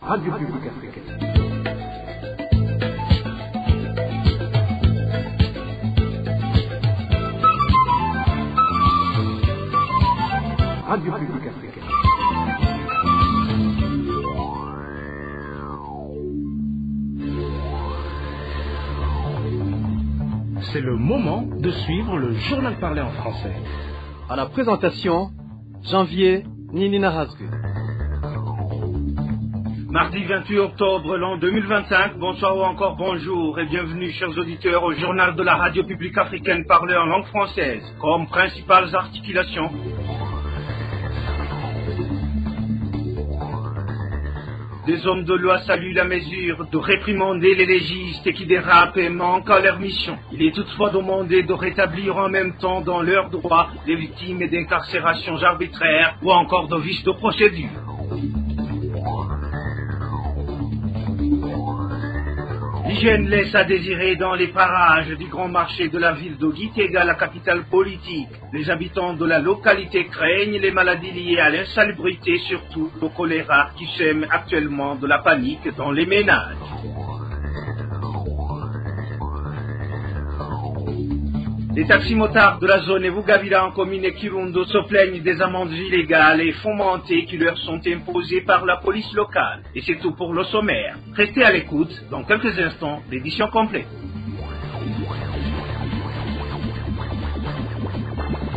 Radio Publique Africaine. Radio Publique Africaine. C'est le moment de suivre le journal parlé en français. À la présentation, Janvier Ninina Hazgu. Mardi 28 octobre l'an 2025, bonsoir ou encore bonjour et bienvenue chers auditeurs au journal de la radio publique africaine parlée en langue française. Comme principales articulations, des hommes de loi saluent la mesure de réprimander les légistes qui dérapent et manquent à leur mission. Il est toutefois demandé de rétablir en même temps dans leurs droits les victimes d'incarcérations arbitraires ou encore de vices de procédure. L'hygiène laisse à désirer dans les parages du grand marché de la ville de Gitega, la capitale politique. Les habitants de la localité craignent les maladies liées à l'insalubrité, surtout au choléra qui sème actuellement de la panique dans les ménages. Les taximotards de la zone Evugabira en commune Kirundo se plaignent des amendes illégales et fomentées qui leur sont imposées par la police locale. Et c'est tout pour le sommaire. Restez à l'écoute, dans quelques instants, l'édition complète.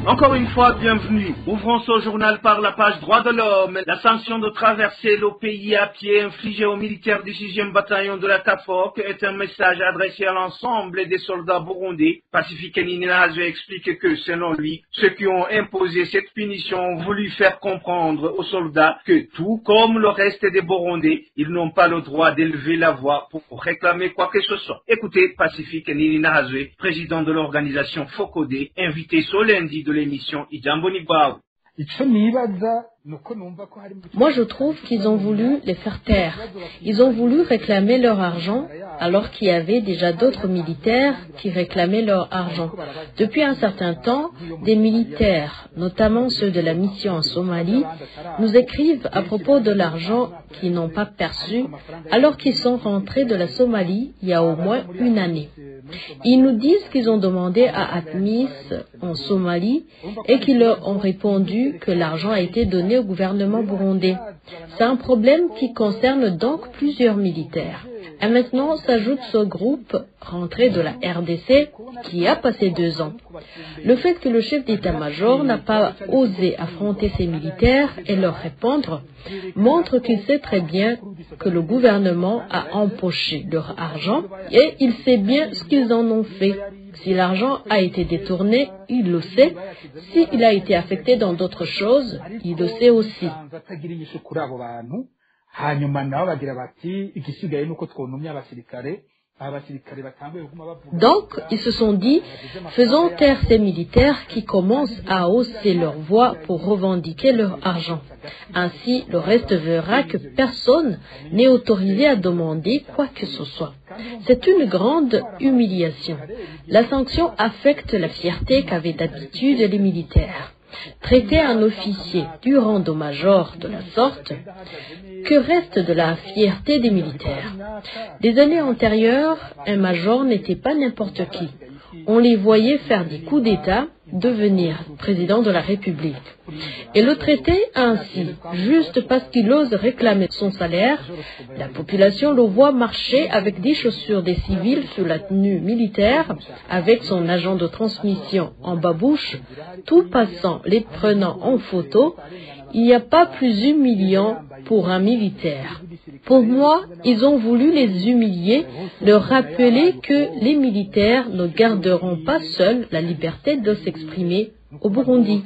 Encore une fois, bienvenue. Ouvrons ce journal par la page droit de l'homme. La sanction de traverser le pays à pied infligée aux militaires du 6e bataillon de la TAFOC est un message adressé à l'ensemble des soldats burundais. Pacifique Nininazo explique que, selon lui, ceux qui ont imposé cette punition ont voulu faire comprendre aux soldats que, tout comme le reste des Burundais, ils n'ont pas le droit d'élever la voix pour réclamer quoi que ce soit. Écoutez Pacifique Nininazo, président de l'organisation FOCODE, invité ce lundi de l'émission Ijambo Nibao. Moi, je trouve qu'ils ont voulu les faire taire. Ils ont voulu réclamer leur argent alors qu'il y avait déjà d'autres militaires qui réclamaient leur argent. Depuis un certain temps, des militaires, notamment ceux de la mission en Somalie, nous écrivent à propos de l'argent qu'ils n'ont pas perçu alors qu'ils sont rentrés de la Somalie il y a au moins une année. Ils nous disent qu'ils ont demandé à ATMIS en Somalie et qu'ils leur ont répondu que l'argent a été donné au gouvernement burundais. C'est un problème qui concerne donc plusieurs militaires. Et maintenant s'ajoute ce groupe rentré de la RDC qui a passé 2 ans. Le fait que le chef d'état-major n'a pas osé affronter ces militaires et leur répondre montre qu'il sait très bien que le gouvernement a empoché leur argent et il sait bien ce qu'ils en ont fait. Si l'argent a été détourné, il le sait. S'il a été affecté dans d'autres choses, il le sait aussi. Donc, ils se sont dit, faisons taire ces militaires qui commencent à hausser leur voix pour revendiquer leur argent. Ainsi, le reste verra que personne n'est autorisé à demander quoi que ce soit. C'est une grande humiliation. La sanction affecte la fierté qu'avaient d'habitude les militaires. Traiter un officier du rang de major de la sorte, que reste de la fierté des militaires? Des années antérieures, un major n'était pas n'importe qui. On les voyait faire des coups d'État, devenir président de la République. Et le traiter ainsi, juste parce qu'il ose réclamer son salaire, la population le voit marcher avec des chaussures des civils sous la tenue militaire, avec son agent de transmission en babouche, tout passant les prenant en photo. Il n'y a pas plus humiliant pour un militaire. Pour moi, ils ont voulu les humilier, leur rappeler que les militaires ne garderont pas seuls la liberté de s'exprimer au Burundi.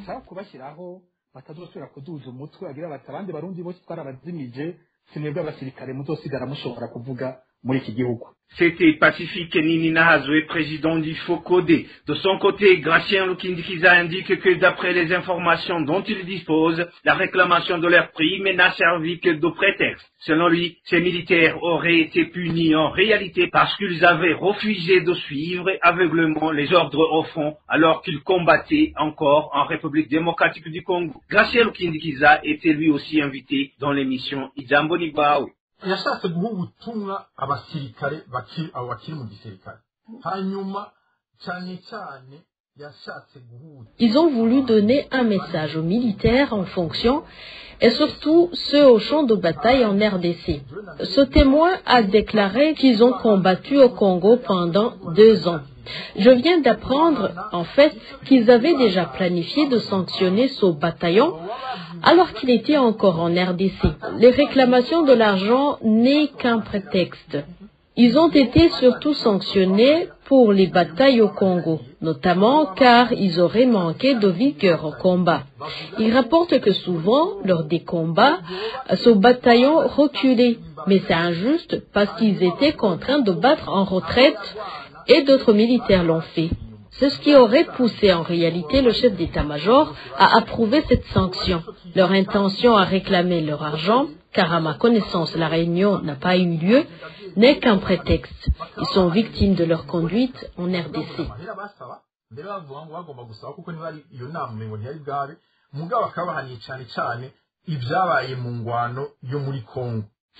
C'était Pacifique Nininazo, président du FOCODE. De son côté, Gratien Lukindikiza indique que d'après les informations dont il dispose, la réclamation de leur prime n'a servi que de prétexte. Selon lui, ces militaires auraient été punis en réalité parce qu'ils avaient refusé de suivre aveuglément les ordres au front alors qu'ils combattaient encore en République démocratique du Congo. Gratien Lukindikiza était lui aussi invité dans l'émission Ijambo Nibao. yashatse guha ubutumwa abasirikare abo bakiri mu gisirikare hanyuma cyane cyane yashatse guha. Ils ont voulu donner un message aux militaires en fonction et surtout ceux au champ de bataille en RDC. Ce témoin a déclaré qu'ils ont combattu au Congo pendant 2 ans. Je viens d'apprendre, en fait, qu'ils avaient déjà planifié de sanctionner ce bataillon alors qu'il était encore en RDC. Les réclamations de l'argent n'est qu'un prétexte. Ils ont été surtout sanctionnés pour les batailles au Congo, notamment car ils auraient manqué de vigueur au combat. Ils rapportent que souvent, lors des combats, ce bataillon reculait, mais c'est injuste parce qu'ils étaient contraints de battre en retraite et d'autres militaires l'ont fait. C'est ce qui aurait poussé en réalité le chef d'état-major à approuver cette sanction. Leur intention à réclamer leur argent, car à ma connaissance la réunion n'a pas eu lieu, n'est qu'un prétexte. Ils sont victimes de leur conduite en RDC.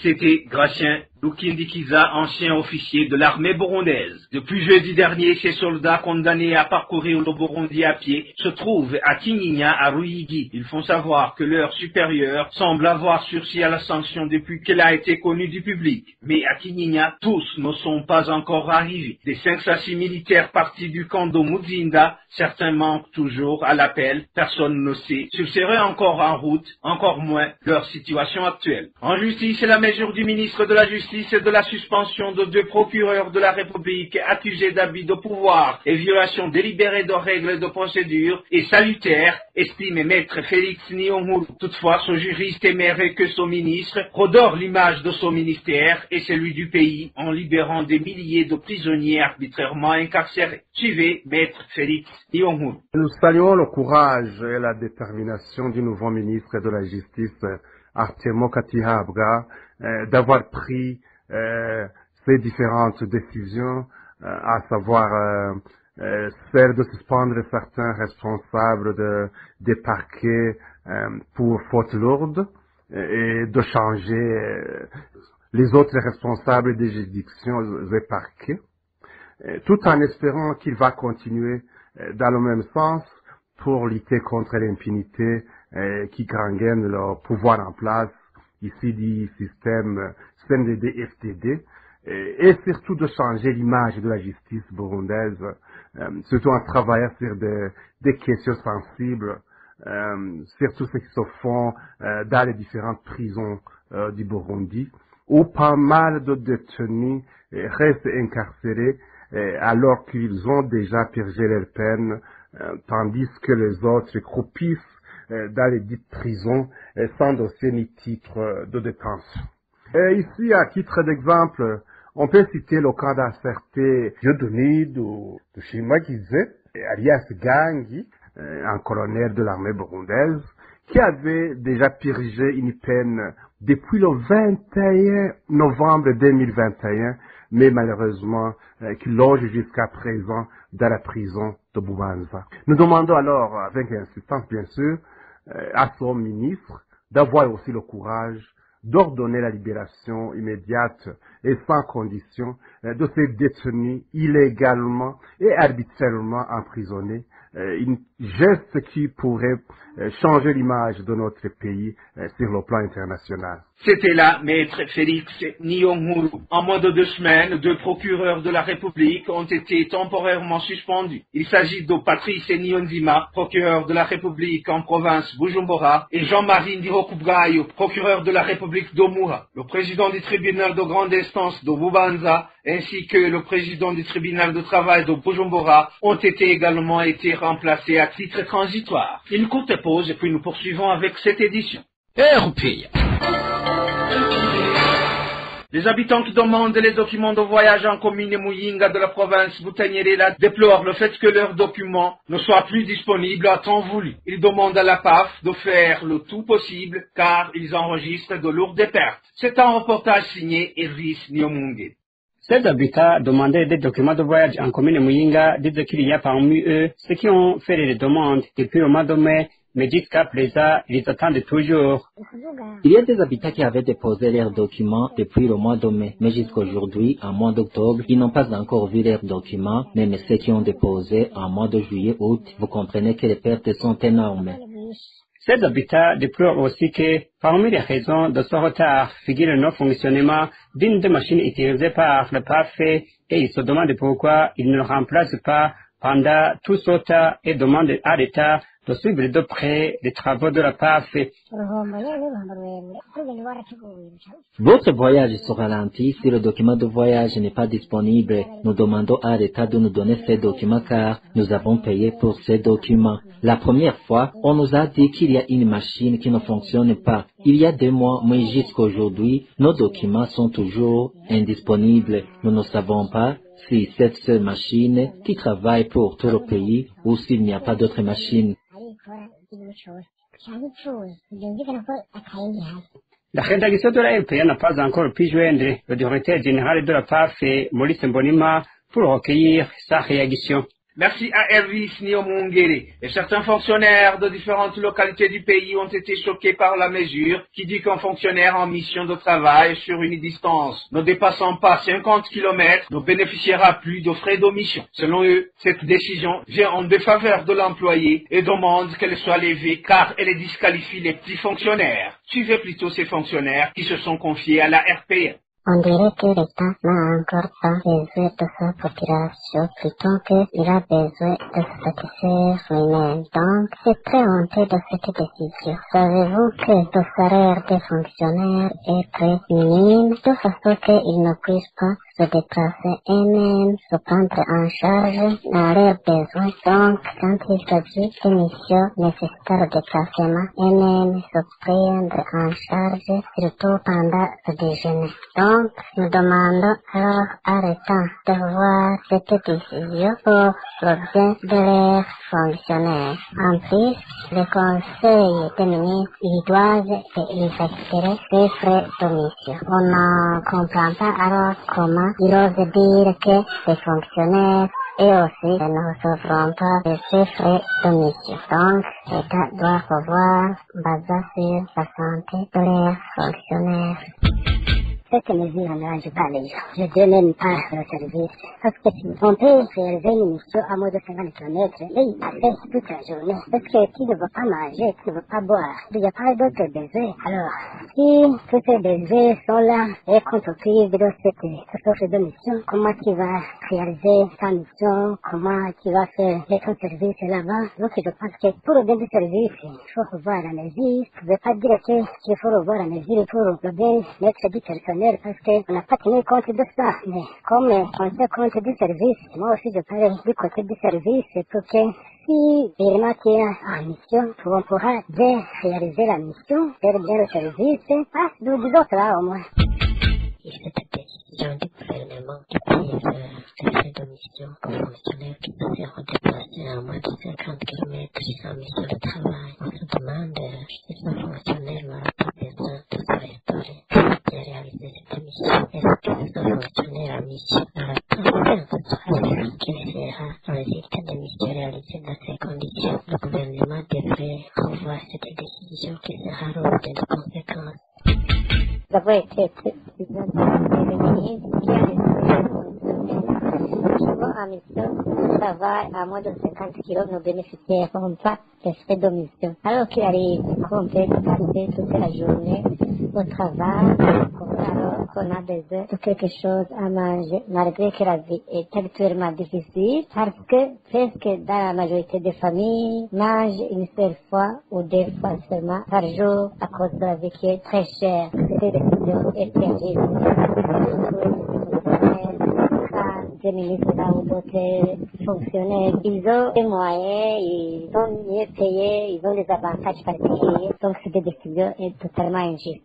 C'était Gratien Lukindikiza, ancien officier de l'armée burundaise. Depuis jeudi dernier, ces soldats condamnés à parcourir le Burundi à pied se trouvent à Kinyinya, à Ruyigi. Ils font savoir que leur supérieur semble avoir sursis à la sanction depuis qu'elle a été connue du public. Mais à Kinyinya, tous ne sont pas encore arrivés. Des 5 à 6 militaires partis du camp de Muzinda, certains manquent toujours à l'appel. Personne ne sait s'ils seraient encore en route, encore moins leur situation actuelle. En justice, c'est la mesure du ministre de la Justice et de la suspension de 2 procureurs de la République accusés d'abus de pouvoir et violation délibérée de règles de procédure et salutaire, estime maître Félix Niyomuru. Toutefois, ce juriste aimerait que son ministre redore l'image de son ministère et celui du pays en libérant des milliers de prisonniers arbitrairement incarcérés. Suivez maître Félix Niyomuru. Nous saluons le courage et la détermination du nouveau ministre de la Justice, Artemo Katihabwa, d'avoir pris ces différentes décisions, à savoir celle de suspendre certains responsables des parquets pour faute lourde et de changer les autres responsables des juridictions et parquets, tout en espérant qu'il va continuer dans le même sens pour lutter contre l'impunité qui gangrène le pouvoir en place ici du système CNDD-FDD, et surtout de changer l'image de la justice burundaise, surtout en travaillant sur des questions sensibles, surtout ce qui se font dans les différentes prisons du Burundi, où pas mal de détenus restent incarcérés alors qu'ils ont déjà purgé leur peine, tandis que les autres croupissent dans les dites prisons sans dossier ni titre de détention. Et ici, à titre d'exemple, on peut citer le cas d'un certain Dieudonné de Shimagize, alias Gangi, un colonel de l'armée burundaise, qui avait déjà purgé une peine depuis le 21 novembre 2021, mais malheureusement qui loge jusqu'à présent dans la prison de Bubanza. Nous demandons alors, avec insistance bien sûr, à son ministre d'avoir aussi le courage d'ordonner la libération immédiate et sans condition de ces détenus illégalement et arbitrairement emprisonnés, un geste qui pourrait changer l'image de notre pays sur le plan international. C'était là maître Félix Niyomuru. En moins de 2 semaines, 2 procureurs de la République ont été temporairement suspendus. Il s'agit de Patrice Niyonzima, procureur de la République en province Bujumbura, et Jean-Marie Ndihokubwayo, procureur de la République d'Omuha. Le président du tribunal de grande instance de Bubanza, ainsi que le président du tribunal de travail de Bujumbura, ont également été remplacés à titre transitoire. Une courte pause et puis nous poursuivons avec cette édition. Les habitants qui demandent les documents de voyage en commune Muyinga de la province Butanyerera déplorent le fait que leurs documents ne soient plus disponibles à temps voulu. Ils demandent à la PAF de faire le tout possible car ils enregistrent de lourdes pertes. C'est un reportage signé Elvis Nyomunge. Ces habitants demandaient des documents de voyage en commune Muyinga, disent qu'il y a parmi eux ceux qui ont fait les demandes depuis le mois de mai, mais jusqu'à présent, ils attendent toujours. Il y a des habitants qui avaient déposé leurs documents depuis le mois de mai, mais jusqu'aujourd'hui, en mois d'octobre, ils n'ont pas encore vu leurs documents, même ceux qui ont déposé en mois de juillet, août, vous comprenez que les pertes sont énormes. Ces habitants déplorent aussi que, parmi les raisons de ce retard, figure le non-fonctionnement d'une des machines utilisées par le PAF et ils se demandent pourquoi ils ne le remplacent pas pendant tout ce temps et demandent à l'État de suivre de près les travaux de la PAF. Votre voyage se ralentit si le document de voyage n'est pas disponible. Nous demandons à l'État de nous donner ces documents car nous avons payé pour ces documents. La première fois, on nous a dit qu'il y a une machine qui ne fonctionne pas. Il y a 2 mois, mais jusqu'aujourd'hui, nos documents sont toujours indisponibles. Nous ne savons pas si cette seule machine qui travaille pour tout le pays ou s'il n'y a pas d'autres machines. La rédaction de la RPA n'a pas encore pu joindre le directeur général de la PAF, Maurice Mbonima, pour recueillir sa réaction. Merci à Elvis Niomungere. Et certains fonctionnaires de différentes localités du pays ont été choqués par la mesure qui dit qu'un fonctionnaire en mission de travail sur une distance ne dépassant pas 50 km ne bénéficiera plus de frais d'omission. Selon eux, cette décision vient en défaveur de l'employé et demande qu'elle soit levée car elle disqualifie les petits fonctionnaires. Suivez plutôt ces fonctionnaires qui se sont confiés à la RPA. On dirait que l'État n'a encore pas besoin de sa population, plutôt qu'il a besoin de se satisfaire lui-même. Donc, c'est très honteux de cette décision. Savez-vous que le salaire des fonctionnaires est très minime, de façon qu'ils ne puissent pas se déplacer eux-mêmes, se prendre en charge à leurs besoins. Donc, quand il s'agit de missions nécessitaires de déplacement, eux-mêmes se prendre en charge, surtout pendant le déjeuner. Donc, nous demandons alors à l'État de voir cette décision pour le bien de leurs fonctionnaires. En plus, le Conseil des ministres, ils doivent y facturer des frais d'omission. On ne comprend pas alors comment ils osent dire que les fonctionnaires et aussi ne recevront pas de ces frais d'omission. Donc, l'État doit pouvoir baser sur la santé de leurs fonctionnaires. Cette mesure n'arrange pas les gens. Je ne même pas le service. Parce que si on peut réaliser une mission à moins de 50 km, et il a fait toute la journée. Parce que tu ne veux pas manger, tu ne veux pas boire. Il n'y a pas d'autres besoins. Alors, si tous ces besoins sont là et qu'on te prive de cette offre de mission, comment tu vas réaliser ta mission? Comment tu vas faire ton service là-bas? Donc, je pense que pour le bien du service, il faut revoir la mesure. Je ne veux pas dire qu'il faut revoir la mesure pour le bien-être du personnel. Parce qu'on n'a pas tenu compte de ça. Mais comme on tient compte du service, moi aussi je parle du côté du service pour que si vraiment tu es en mission, on pourra bien réaliser la mission, faire bien le service, nous disons cela au moins. Et cette décision du gouvernement qui prise les frais de mission aux fonctionnaires qui seront déplacés à moins de 50 km sans mission de travail, on se demande si ce fonctionnaire n'aura pas besoin de se restaurer de réaliser cette mission. Est-ce que ce fonctionnaire en mission n'aura pas besoin de se restaurer? Quel sera le résultat des missions réalisées dans ces conditions? Le gouvernement devrait revoir cette décision qui sera lourde de conséquences. Nous avons été président des ministres qui a en mission de travail à moins de 50 kg ne bénéficieront pas des frais de mission. Alors qu'il arrive qu'on peut passer toute la journée au travail, alors qu'on a besoin de quelque chose à manger, malgré que la vie est actuellement difficile, parce que presque dans la majorité des familles, mangent une seule fois ou 2 fois seulement par jour à cause de la vie qui est très chère. Cette décision est terrible. Des ministres ou d'autres fonctionnaires, ils ont des moyens, ils sont mieux payés, ils ont des avantages particuliers, donc cette décision est totalement injuste.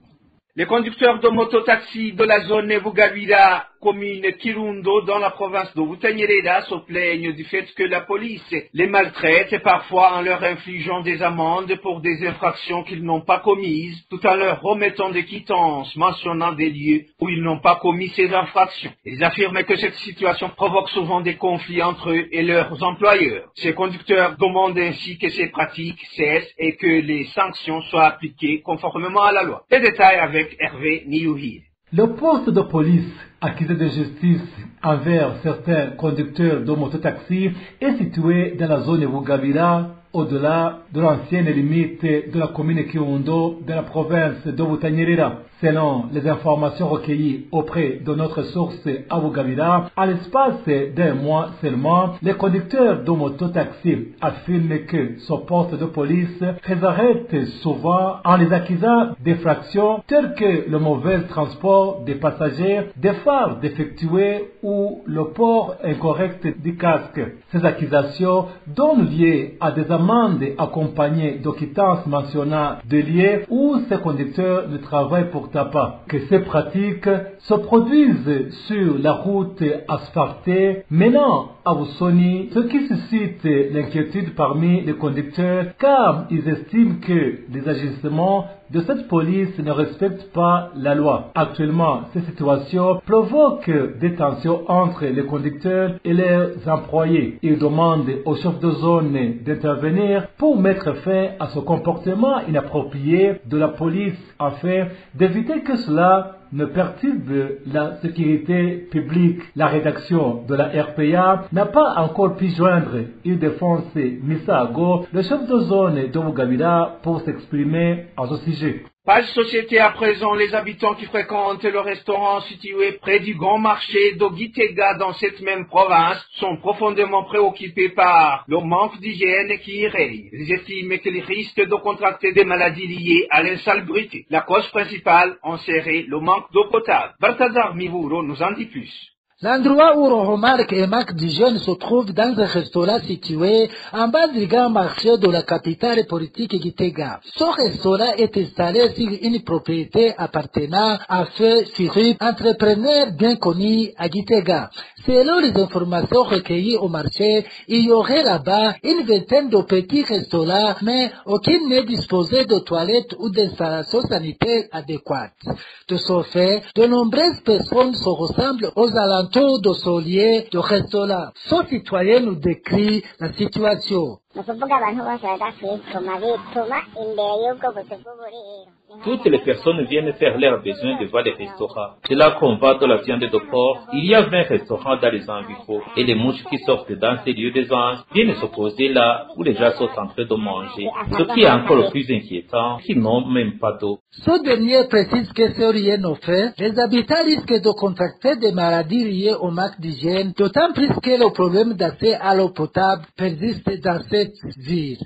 Les conducteurs de mototaxi de la zone Nevugaluira commune Kirundo dans la province de Butanyerera se plaignent du fait que la police les maltraite parfois en leur infligeant des amendes pour des infractions qu'ils n'ont pas commises, tout en leur remettant des quittances mentionnant des lieux où ils n'ont pas commis ces infractions. Ils affirment que cette situation provoque souvent des conflits entre eux et leurs employeurs. Ces conducteurs demandent ainsi que ces pratiques cessent et que les sanctions soient appliquées conformément à la loi. Les détails avec Hervé Niyouhir. Le poste de police accusé de justice envers certains conducteurs de mototaxi est situé dans la zone Bugabira, au-delà de l'ancienne limite de la commune Kirundo de la province de Butanyerera. Selon les informations recueillies auprès de notre source à Bugabira, à l'espace d'un mois seulement, les conducteurs de mototaxi affirment que ce poste de police les arrête souvent en les accusant d'infractions telles que le mauvais transport des passagers, des phares défectueux ou le port incorrect du casque. Ces accusations donnent lieu à des amendes accompagnées de quittances mentionnant des lieux où ces conducteurs ne travaillent pourtant pas. Que ces pratiques se produisent sur la route asphaltée menant à Busoni, ce qui suscite l'inquiétude parmi les conducteurs car ils estiment que les agissements de cette police ne respectent pas la loi. Actuellement, ces situations provoquent des tensions entre les conducteurs et leurs employés. Ils demandent aux chefs de zone d'intervenir pour mettre fin à ce comportement inapproprié de la police afin d'éviter que cela ne perturbe la sécurité publique. La rédaction de la RPA n'a pas encore pu joindre Ildefonse Misago, le chef de zone de Bugabira, pour s'exprimer à ce sujet. Page société à présent, les habitants qui fréquentent le restaurant situé près du grand marché de Gitega dans cette même province sont profondément préoccupés par le manque d'hygiène qui y règne. Ils estiment qu'ils risquent de contracter des maladies liées à l'insalubrité. La cause principale en serait le manque d'eau potable. Balthazar Mivuro nous en dit plus. L'endroit où on remarque un manque d'hygiène se trouve dans un restaurant situé en bas du grand marché de la capitale politique Gitega. Ce restaurant est installé sur une propriété appartenant à Feu Firup, entrepreneur bien connu à Gitega. Selon les informations recueillies au marché, il y aurait là-bas une vingtaine de petits restaurants, mais aucun n'est disposé de toilettes ou d'installations sanitaires adéquates. De ce fait, de nombreuses personnes se ressemblent aux alentours de ce lieu de restaurant. Ce citoyen nous décrit la situation. Toutes les personnes viennent faire leurs besoins devant les restaurants. C'est là qu'on vend de la viande de porc. Il y a 20 restaurants dans les environs. Et les mouches qui sortent dans ces lieux des anges viennent se poser là où les gens sont en train de manger. Ce qui est encore le plus inquiétant, c'est qu'ils n'ont même pas d'eau. Ce dernier précise que si rien n'est fait, les habitants risquent de contracter des maladies liées au manque d'hygiène, d'autant plus que le problème d'accès à l'eau potable persiste dans cette ville.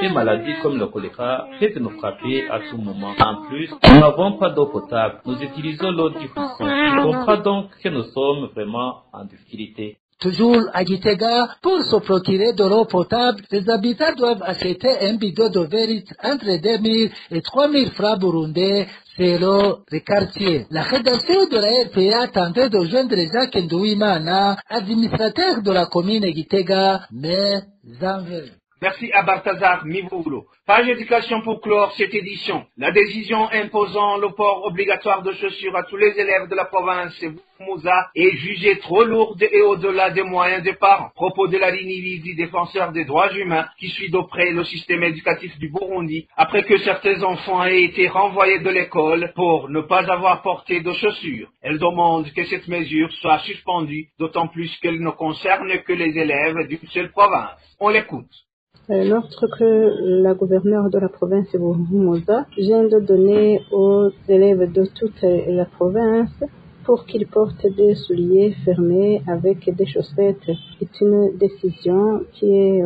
Ces maladies comme le choléra peuvent nous frapper à tout moment. En plus, nous n'avons pas d'eau potable. Nous utilisons l'eau du ruisseau. Je comprends donc que nous sommes vraiment en difficulté. Toujours à Gitega, pour se procurer de l'eau potable, les habitants doivent acheter un bidon de verre entre 2000 et 3000 francs burundais selon les quartiers. La rédaction de la RPA tentait de joindre Jacques Ndouimana, administrateur de la commune Gitega, mais en vain. Merci à Balthazar Mivoulo. Page éducation pour clore cette édition. La décision imposant le port obligatoire de chaussures à tous les élèves de la province Mouza est jugée trop lourde et au-delà des moyens des parents. Propos de la ligne du défenseur des droits humains qui suit de près le système éducatif du Burundi après que certains enfants aient été renvoyés de l'école pour ne pas avoir porté de chaussures. Elle demande que cette mesure soit suspendue, d'autant plus qu'elle ne concerne que les élèves d'une seule province. On l'écoute. L'ordre que la gouverneure de la province de Burundi vient de donner aux élèves de toute la province pour qu'ils portent des souliers fermés avec des chaussettes est une décision qui est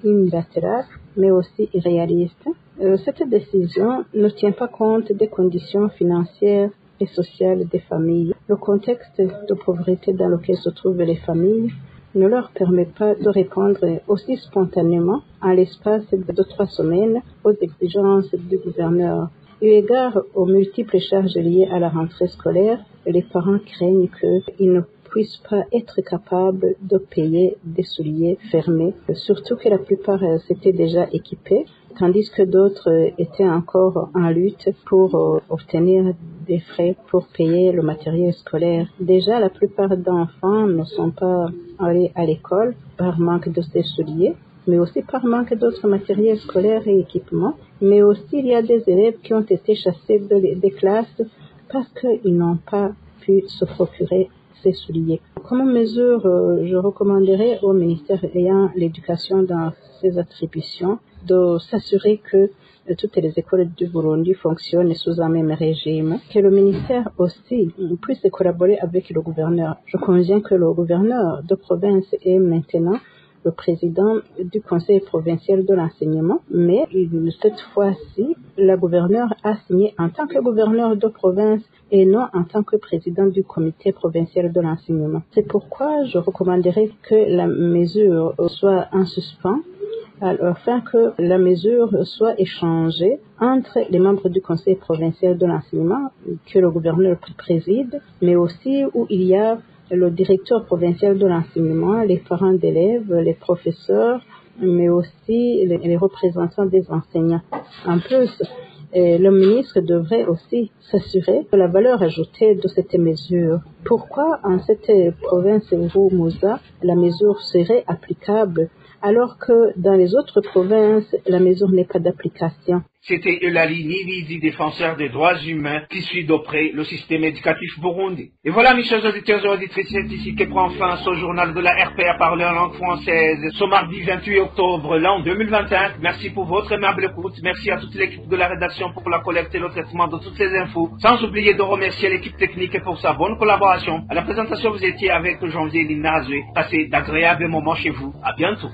unilatérale mais aussi irréaliste. Cette décision ne tient pas compte des conditions financières et sociales des familles. Le contexte de pauvreté dans lequel se trouvent les familles ne leur permet pas de répondre aussi spontanément en l'espace de 3 semaines aux exigences du gouverneur. Eu égard aux multiples charges liées à la rentrée scolaire, les parents craignent qu'ils ne puissent pas être capables de payer des souliers fermés, surtout que la plupart s'étaient déjà équipés, tandis que d'autres étaient encore en lutte pour obtenir des frais pour payer le matériel scolaire. Déjà, la plupart d'enfants ne sont pas allés à l'école par manque de ces souliers, mais aussi par manque d'autres matériels scolaires et équipements. Mais aussi, il y a des élèves qui ont été chassés des classes parce qu'ils n'ont pas pu se procurer ces souliers. Comme mesure, je recommanderais au ministère ayant l'éducation dans ses attributions de s'assurer que toutes les écoles du Burundi fonctionnent sous un même régime, que le ministère aussi puisse collaborer avec le gouverneur. Je conviens que le gouverneur de province est maintenant le président du conseil provincial de l'enseignement, mais cette fois-ci, la gouverneure a signé en tant que gouverneur de province et non en tant que président du comité provincial de l'enseignement. C'est pourquoi je recommanderais que la mesure soit en suspens afin que la mesure soit échangée entre les membres du conseil provincial de l'enseignement que le gouverneur préside, mais aussi où il y a le directeur provincial de l'enseignement, les parents d'élèves, les professeurs, mais aussi les représentants des enseignants. En plus, le ministre devrait aussi s'assurer de la valeur ajoutée de cette mesure. Pourquoi en cette province Moussa, la mesure serait applicable alors que dans les autres provinces, la mesure n'est pas d'application? C'était Eulalie Nividi, défenseur des droits humains, qui suit d'auprès le système éducatif burundi. Et voilà, mes chers auditeurs et auditrices, c'est ici que prend fin ce journal de la RPA parlé en langue française, ce mardi 28 octobre, l'an 2021. Merci pour votre aimable écoute. Merci à toute l'équipe de la rédaction pour la collecte et le traitement de toutes ces infos. Sans oublier de remercier l'équipe technique pour sa bonne collaboration. À la présentation, vous étiez avec Janvier Linazwe. Passez d'agréables moments chez vous. À bientôt.